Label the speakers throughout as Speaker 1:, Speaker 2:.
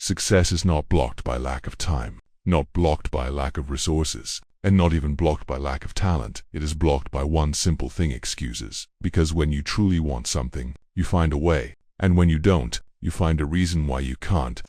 Speaker 1: Success is not blocked by lack of time, not blocked by lack of resources, and not even blocked by lack of talent. It is blocked by one simple thing: excuses. Because when you truly want something, you find a way. And when you don't, you find a reason why you can't.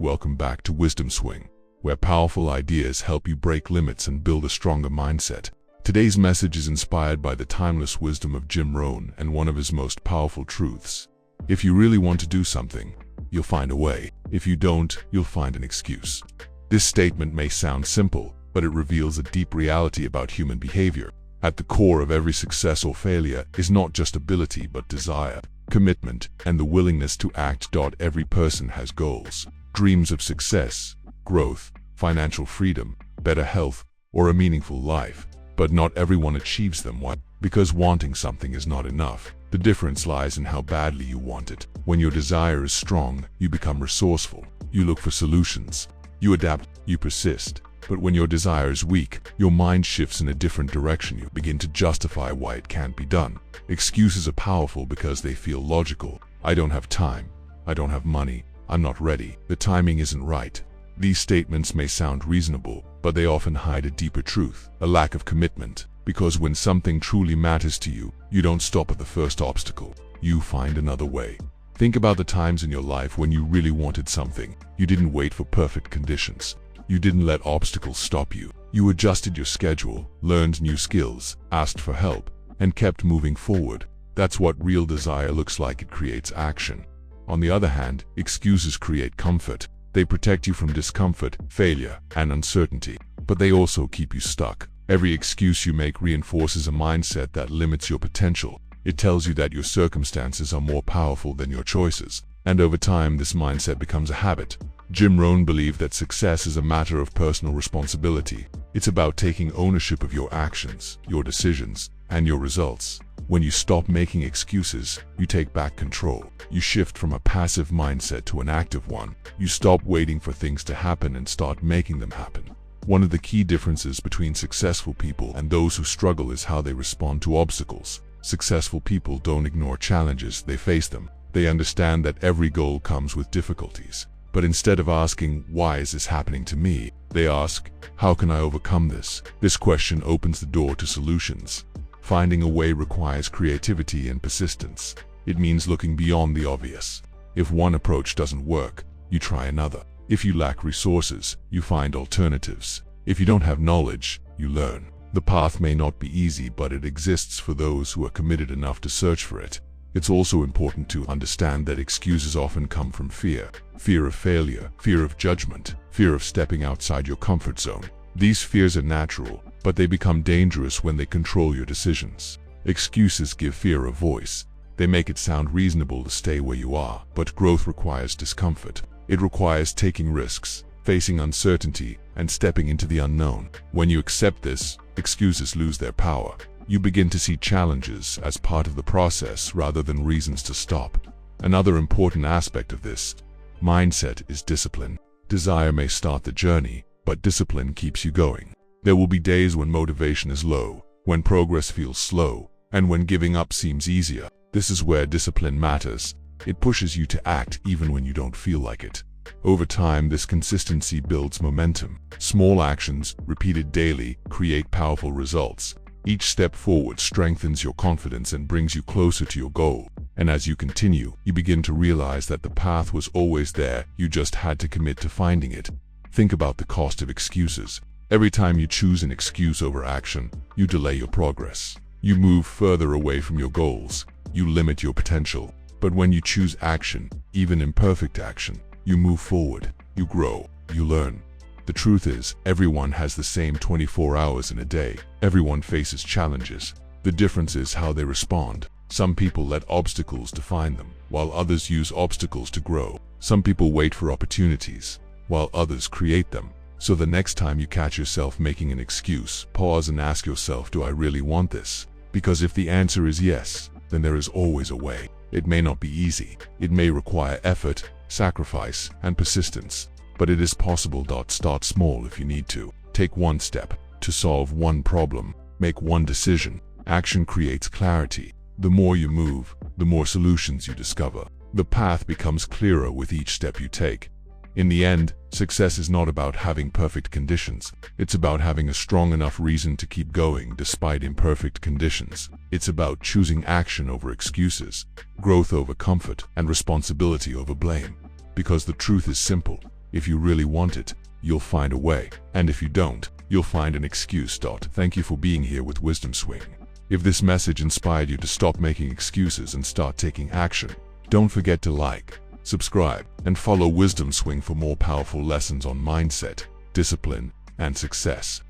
Speaker 1: Welcome back to Wisdom Swing, where powerful ideas help you break limits and build a stronger mindset. Today's message is inspired by the timeless wisdom of Jim Rohn and one of his most powerful truths. If you really want to do something, you'll find a way. If you don't, you'll find an excuse. This statement may sound simple, but it reveals a deep reality about human behavior. At the core of every success or failure is not just ability but desire, commitment, and the willingness to act. Every person has goals, dreams of success, growth, financial freedom, better health, or a meaningful life. But not everyone achieves them. Why? Because wanting something is not enough. The difference lies in how badly you want it. When your desire is strong, you become resourceful. You look for solutions. You adapt. You persist. But when your desire is weak, your mind shifts in a different direction. You begin to justify why it can't be done. Excuses are powerful because they feel logical. I don't have time. I don't have money. I'm not ready. The timing isn't right. These statements may sound reasonable, but they often hide a deeper truth, a lack of commitment. Because when something truly matters to you, you don't stop at the first obstacle. You find another way. Think about the times in your life when you really wanted something. You didn't wait for perfect conditions. You didn't let obstacles stop you. You adjusted your schedule, learned new skills, asked for help, and kept moving forward. That's what real desire looks like. It creates action. On the other hand, excuses create comfort. They protect you from discomfort, failure, and uncertainty. But they also keep you stuck. Every excuse you make reinforces a mindset that limits your potential. It tells you that your circumstances are more powerful than your choices. And over time, this mindset becomes a habit. Jim Rohn believed that success is a matter of personal responsibility. It's about taking ownership of your actions, your decisions, and your results. When you stop making excuses, you take back control. You shift from a passive mindset to an active one. You stop waiting for things to happen and start making them happen. One of the key differences between successful people and those who struggle is how they respond to obstacles. Successful people don't ignore challenges, they face them. They understand that every goal comes with difficulties. But instead of asking, "Why is this happening to me?" they ask, "How can I overcome this?" This question opens the door to solutions. Finding a way requires creativity and persistence. It means looking beyond the obvious. If one approach doesn't work, you try another. If you lack resources, you find alternatives. If you don't have knowledge, you learn. The path may not be easy, but it exists for those who are committed enough to search for it. It's also important to understand that excuses often come from fear. Fear of failure, fear of judgment, fear of stepping outside your comfort zone. These fears are natural, but they become dangerous when they control your decisions. Excuses give fear a voice. They make it sound reasonable to stay where you are, but growth requires discomfort. It requires taking risks, facing uncertainty, and stepping into the unknown. When you accept this, excuses lose their power. You begin to see challenges as part of the process rather than reasons to stop. Another important aspect of this mindset is discipline. Desire may start the journey, but discipline keeps you going. There will be days when motivation is low, when progress feels slow, and when giving up seems easier. This is where discipline matters. It pushes you to act even when you don't feel like it. Over time, this consistency builds momentum. Small actions, repeated daily, create powerful results. Each step forward strengthens your confidence and brings you closer to your goal. And as you continue, you begin to realize that the path was always there, you just had to commit to finding it. Think about the cost of excuses. Every time you choose an excuse over action, you delay your progress. You move further away from your goals. You limit your potential. But when you choose action, even imperfect action, you move forward, you grow, you learn. The truth is, everyone has the same 24 hours in a day. Everyone faces challenges. The difference is how they respond. Some people let obstacles define them, while others use obstacles to grow. Some people wait for opportunities, while others create them. So the next time you catch yourself making an excuse, pause and ask yourself, do I really want this? Because if the answer is yes, then there is always a way. It may not be easy. It may require effort, sacrifice, and persistence. But it is possible. Start small if you need to. Take one step to solve one problem. Make one decision. Action creates clarity. The more you move, the more solutions you discover. The path becomes clearer with each step you take. In the end, success is not about having perfect conditions. It's about having a strong enough reason to keep going despite imperfect conditions. It's about choosing action over excuses, growth over comfort, and responsibility over blame. Because the truth is simple. If you really want it, you'll find a way. And if you don't, you'll find an excuse. Thank you for being here with Wisdom Swing. If this message inspired you to stop making excuses and start taking action, don't forget to like, subscribe, and follow Wisdom Swing for more powerful lessons on mindset, discipline, and success.